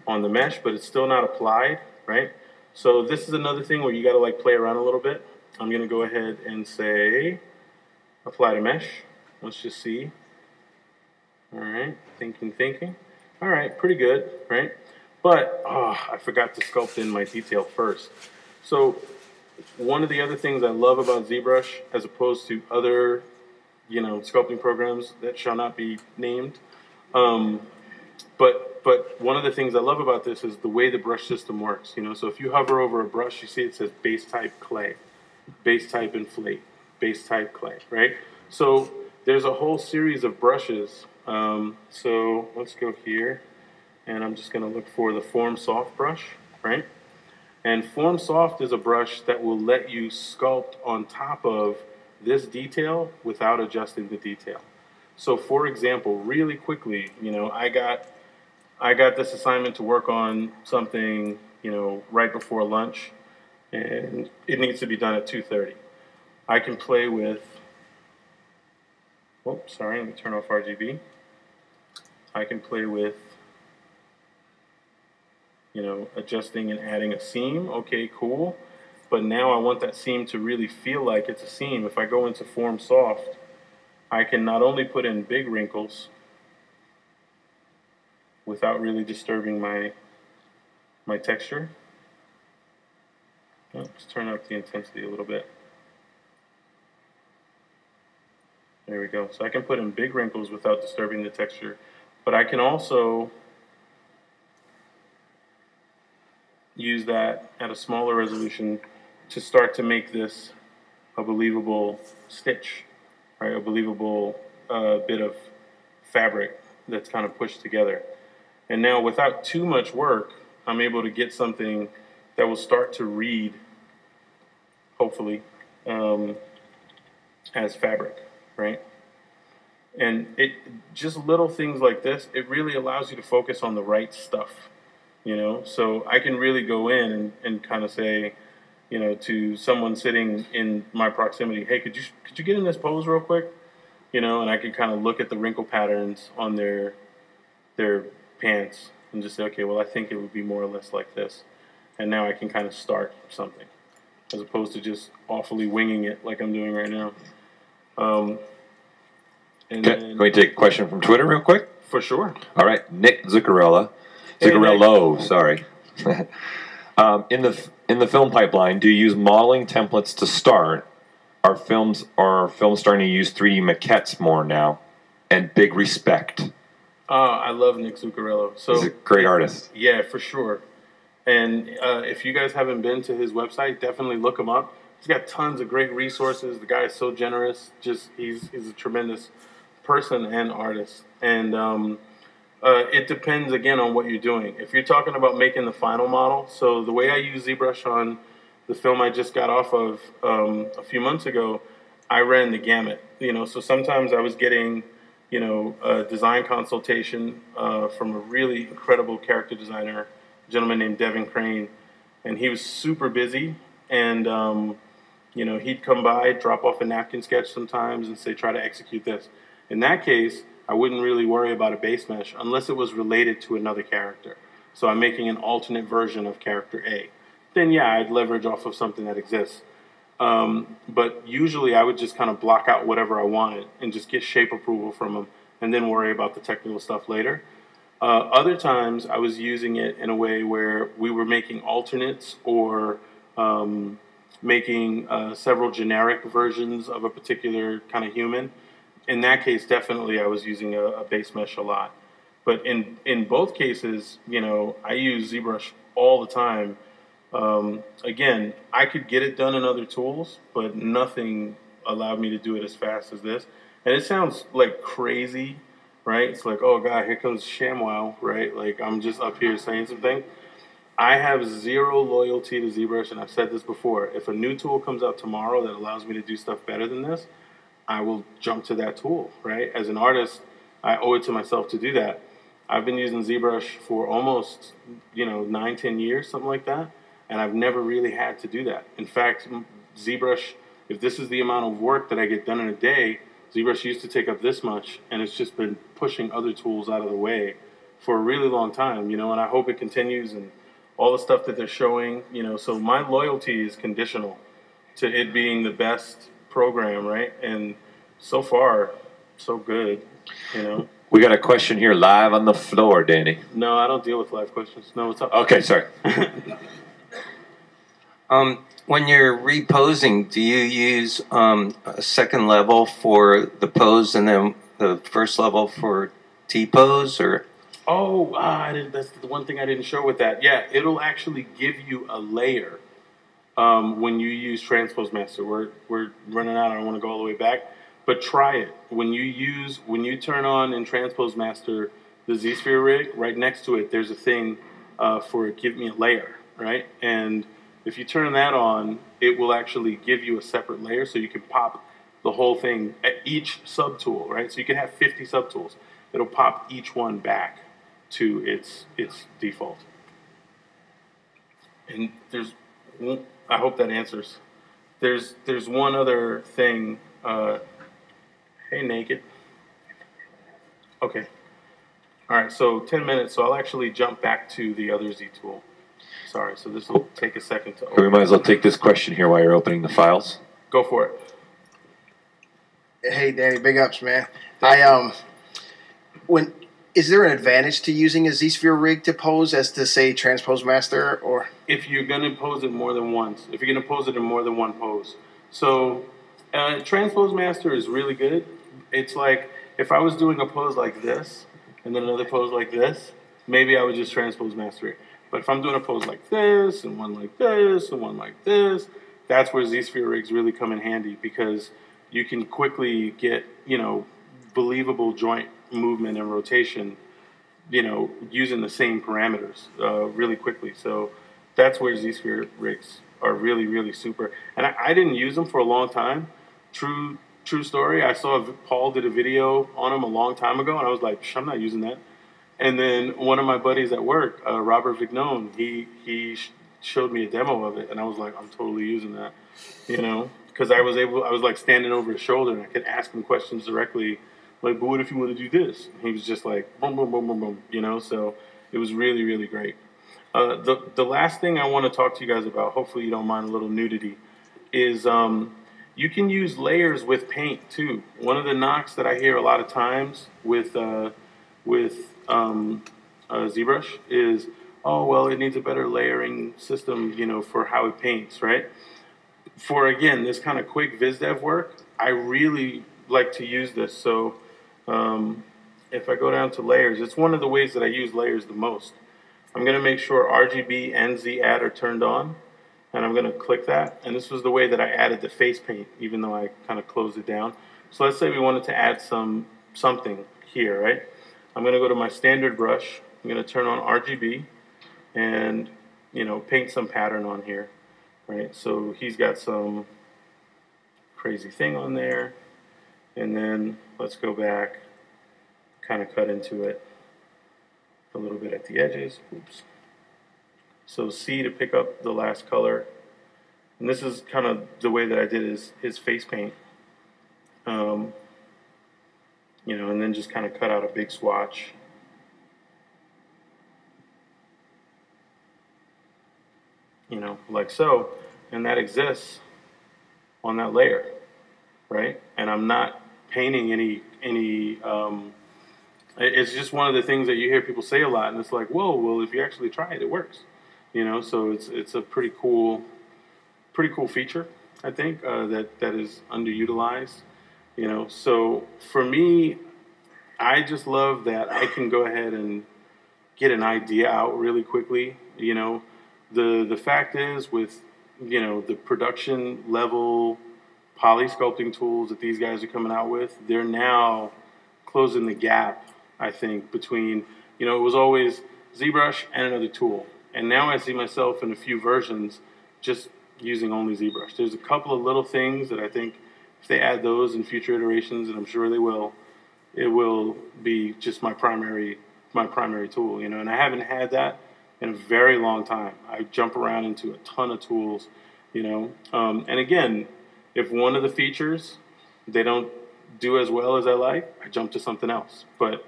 on the mesh, but it's still not applied, right? So this is another thing where you got to play around a little bit. I'm going to go ahead and say, apply to mesh. Let's just see. All right, thinking. All right, pretty good, right? But, I forgot to sculpt in my detail first. So one of the other things I love about ZBrush, as opposed to other, sculpting programs that shall not be named, but one of the things I love about this is the way the brush system works. So if you hover over a brush, you see it says base type clay, base type inflate, base type clay, right? So there's a whole series of brushes. So let's go here, and I'm just going to look for the Form Soft brush, right? And Form Soft is a brush that will let you sculpt on top of this detail without adjusting the detail. So for example, really quickly, I got this assignment to work on something, right before lunch, and it needs to be done at 2:30. I can play with Whoops, sorry, let me turn off RGB. I can play with, you know, adjusting and adding a seam. Okay, cool. But now I want that seam to really feel like it's a seam. If I go into Form Soft, I can not only put in big wrinkles without really disturbing my texture. Let's turn up the intensity a little bit. There we go. So I can put in big wrinkles without disturbing the texture. But I can also use that at a smaller resolution to start to make this a believable stitch, right? A believable bit of fabric that's kind of pushed together. And now without too much work, I'm able to get something that will start to read, hopefully, as fabric, right? And it just little things like this, it really allows you to focus on the right stuff, you know? So I can really go in and kind of say, you know, to someone sitting in my proximity, hey, could you get in this pose real quick? You know, and I can kind of look at the wrinkle patterns on their pants and just say, okay, well, I think it would be more or less like this. And now I can kind of start something as opposed to just awfully winging it like I'm doing right now. Can we take a question from Twitter real quick? For sure. All right, Nick Zuccarello. Hey, Zuccarello, Nick. sorry. In the film pipeline, do you use modeling templates to start? Are films starting to use 3D maquettes more now? And big respect. I love Nick Zuccarello. So he's a great artist. Yeah, for sure. And if you guys haven't been to his website, definitely look him up. He's got tons of great resources. The guy is so generous. Just he's a tremendous person and artist. And it depends again on what you're doing. If you're talking about making the final model, so the way I use ZBrush on the film I just got off of a few months ago, I ran the gamut. You know, so sometimes I was getting, you know, a design consultation from a really incredible character designer, a gentleman named Devin Crane, and he was super busy. And you know, he'd come by, drop off a napkin sketch sometimes, and say, try to execute this. In that case, I wouldn't really worry about a base mesh unless it was related to another character. So I'm making an alternate version of character A. Then yeah, I'd leverage off of something that exists. But usually I would just kind of block out whatever I wanted and just get shape approval from them and then worry about the technical stuff later. Other times I was using it in a way where we were making alternates or making several generic versions of a particular kind of human. In that case, definitely I was using a base mesh a lot. But in both cases, you know, I use ZBrush all the time. Again, I could get it done in other tools, but nothing allowed me to do it as fast as this. And it sounds like crazy, right? It's like, oh God, here comes ShamWow, right? Like I'm just up here saying something. I have zero loyalty to ZBrush, and I've said this before. If a new tool comes out tomorrow that allows me to do stuff better than this, I will jump to that tool, right? As an artist, I owe it to myself to do that. I've been using ZBrush for almost, you know, 9, 10 years, something like that, and I've never really had to do that. In fact, ZBrush, if this is the amount of work that I get done in a day, ZBrush used to take up this much, and it's just been pushing other tools out of the way for a really long time, you know, and I hope it continues and all the stuff that they're showing, you know, so my loyalty is conditional to it being the best program, right? And so far, so good, you know. We got a question here live on the floor, Danny. No, I don't deal with live questions. No, what's up? Okay, sorry. When you're reposing, do you use a second level for the pose and then the first level for T-pose, or? Oh, that's the one thing I didn't show with that. Yeah, it'll actually give you a layer when you use Transpose Master. We're running out. I don't want to go all the way back, but try it. When you turn on in Transpose Master the Z-Sphere rig, right next to it, there's a thing for give me a layer, right? And if you turn that on, it will actually give you a separate layer, so you can pop the whole thing at each subtool, right? So you can have 50 subtools. It'll pop each one back to its default. And I hope that answers. There's one other thing. Hey, naked. Okay. All right, so 10 minutes, so I'll actually jump back to the other Z tool. Sorry, so this will take a second to open. We might as well take this question here while you're opening the files. Go for it. Hey, Danny, big ups, man. Is there an advantage to using a Z-sphere rig to pose as to say transpose master, or if you're going to pose it more than once, if you're going to pose it in more than one pose? So transpose master is really good. It's like if I was doing a pose like this and then another pose like this, maybe I would just transpose master it. But if I'm doing a pose like this and one like this and one like this, that's where Z-sphere rigs really come in handy, because you can quickly get, you know, believable joint movement and rotation, you know, using the same parameters really quickly. So that's where Z-sphere rigs are really, really super. And I didn't use them for a long time. True story. I saw Paul did a video on them a long time ago, and I was like, I'm not using that. And then one of my buddies at work, Robert Vignone, he showed me a demo of it, and I was like, I'm totally using that, you know, because I was like standing over his shoulder, and I could ask him questions directly. Like, but what if you want to do this? And he was just like, boom, boom, boom, boom, boom, you know? So it was really, really great. The last thing I want to talk to you guys about, hopefully you don't mind a little nudity, is you can use layers with paint too. One of the knocks that I hear a lot of times with ZBrush is, oh, well, it needs a better layering system, you know, for how it paints, right? For, again, this kind of quick VizDev work, I really like to use this. So if I go down to layers, it's one of the ways that I use layers the most. I'm going to make sure RGB and Z add are turned on, and I'm going to click that. And this was the way that I added the face paint, even though I kind of closed it down. So let's say we wanted to add something here, right? I'm going to go to my standard brush. I'm going to turn on RGB and, you know, paint some pattern on here, right? So he's got some crazy thing on there. And then let's go back, kind of cut into it a little bit at the edges. Oops. So C to pick up the last color. And this is kind of the way that I did his face paint. You know, and then just kind of cut out a big swatch. You know, like so. And that exists on that layer, right? And I'm not painting any it's just one of the things that you hear people say a lot, and it's like, whoa, well, if you actually try it, it works, you know. So it's a pretty cool feature, I think, that is underutilized, you know. So for me, I just love that I can go ahead and get an idea out really quickly, you know. The fact is, with, you know, the production level poly sculpting tools that these guys are coming out with, they're now closing the gap, I think, between, you know, it was always ZBrush and another tool. And now I see myself in a few versions just using only ZBrush. There's a couple of little things that I think if they add those in future iterations, and I'm sure they will, it will be just my primary tool, you know. And I haven't had that in a very long time. I jump around into a ton of tools, you know. And again, if one of the features they don't do as well as I like, I jump to something else. But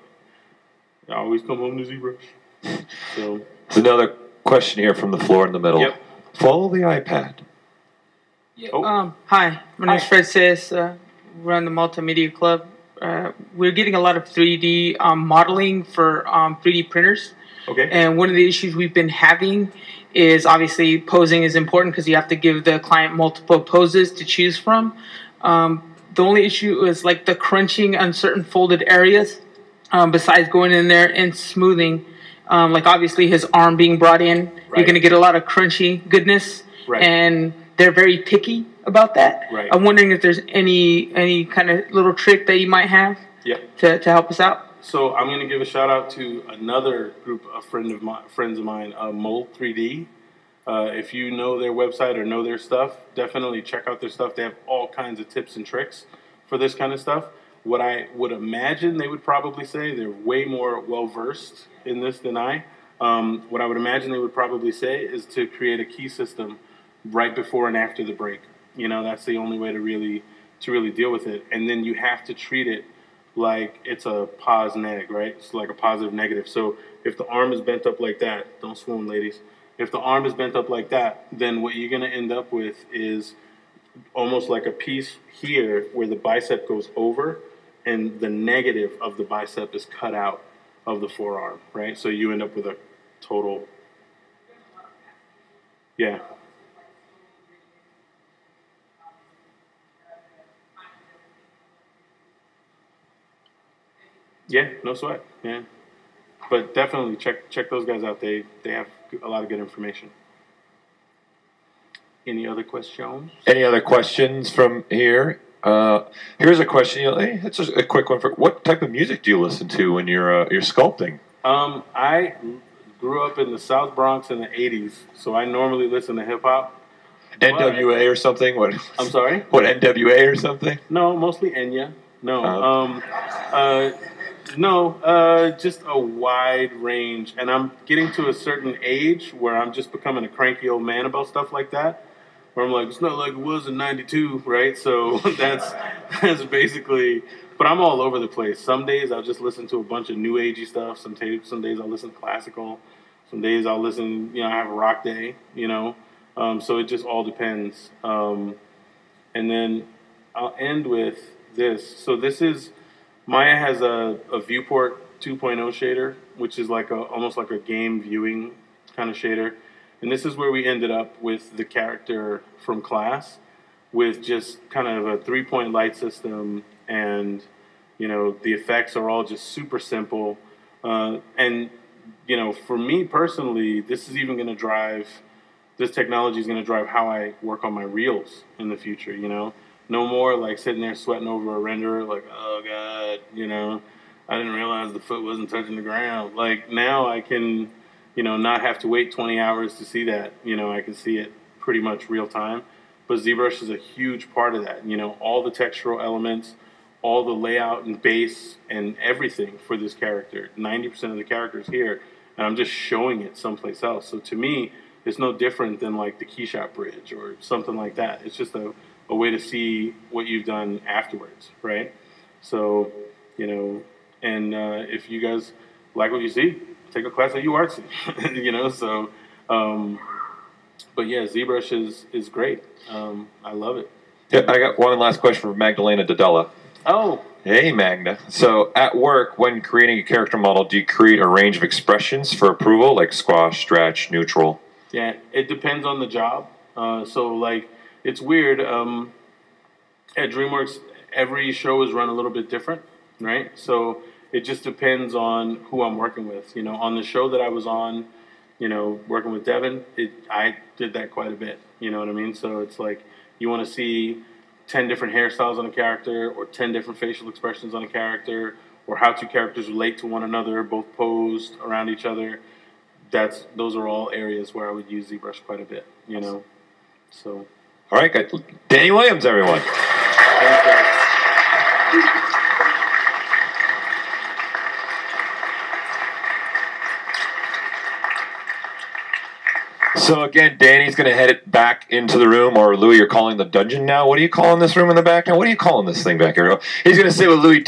I always come home to ZBrush. So there's another question here from the floor in the middle. Yep. Follow the iPad. Yeah, hi, my name is Fred Sis. Run the Multimedia Club. We're getting a lot of 3D modeling for 3D printers. Okay. And one of the issues we've been having is obviously posing is important because you have to give the client multiple poses to choose from. The only issue is like the crunching on certain folded areas. Besides going in there and smoothing, like obviously his arm being brought in, right, you're going to get a lot of crunchy goodness, right, and they're very picky about that. Right. I'm wondering if there's any kind of little trick that you might have, yep, to help us out. So I'm going to give a shout out to another group of friends of mine, Mold 3D. If you know their website or know their stuff, definitely check out their stuff. They have all kinds of tips and tricks for this kind of stuff. What I would imagine they would probably say, they're way more well-versed in this than I. What I would imagine they would probably say is to create a key system right before and after the break. You know, that's the only way to really to really deal with it. And then you have to treat it like it's a pos neg, right? It's like a positive negative. So if the arm is bent up like that, don't swoon, ladies. If the arm is bent up like that, then what you're going to end up with is almost like a piece here where the bicep goes over and the negative of the bicep is cut out of the forearm, right? So you end up with a total, yeah. Yeah, no sweat, yeah. But definitely check those guys out. They have a lot of good information. Any other questions? Any other questions from here? Here's a question. It's just a quick one. What type of music do you listen to when you're sculpting? I grew up in the South Bronx in the '80s, so I normally listen to hip hop. NWA or something? What? I'm sorry? What, NWA or something? No, mostly Enya. No. Just a wide range. And I'm getting to a certain age where I'm just becoming a cranky old man about stuff like that. Where I'm like, it's not like it was in '92, right? So that's basically, but I'm all over the place. Some days I'll just listen to a bunch of new agey stuff. Some days I'll listen to classical. Some days I'll listen, I have a rock day, so it just all depends. And then I'll end with this. So this is, Maya has a viewport 2.0 shader, which is like almost like a game viewing kind of shader. And this is where we ended up with the character from class with just kind of a 3-point light system, and, the effects are all just super simple. And, for me personally, this technology is going to drive how I work on my reels in the future, No more like sitting there sweating over a renderer like, oh, God, I didn't realize the foot wasn't touching the ground. Like, now I can, not have to wait 20 hours to see that. I can see it pretty much real time. But ZBrush is a huge part of that. All the textural elements, all the layout and base and everything for this character. 90% of the character is here, and I'm just showing it someplace else. So to me, it's no different than like the Keyshot Bridge or something like that. It's just a way to see what you've done afterwards, right? So, and if you guys like what you see, take a class at UArtsy, so, but yeah, ZBrush is great. I love it. Yeah, I got one last question from Magdalena Dadella. Oh. Hey, Magda. So at work, when creating a character model, do you create a range of expressions for approval, like squash, stretch, neutral? Yeah, it depends on the job. So, like, it's weird. At DreamWorks, every show is run a little bit different, right? So it just depends on who I'm working with. On the show that I was on, working with Devin, I did that quite a bit. You know what I mean? So it's like you want to see 10 different hairstyles on a character, or 10 different facial expressions on a character, or how two characters relate to one another, both posed around each other. Those are all areas where I would use ZBrush quite a bit. So. All right, guys. Danny Williams, everyone. Thanks, guys. So again, Danny's going to head it back into the room, or Louis, you're calling the dungeon now. What are you calling this room in the back now? What are you calling this thing back here? He's going to sit with Louis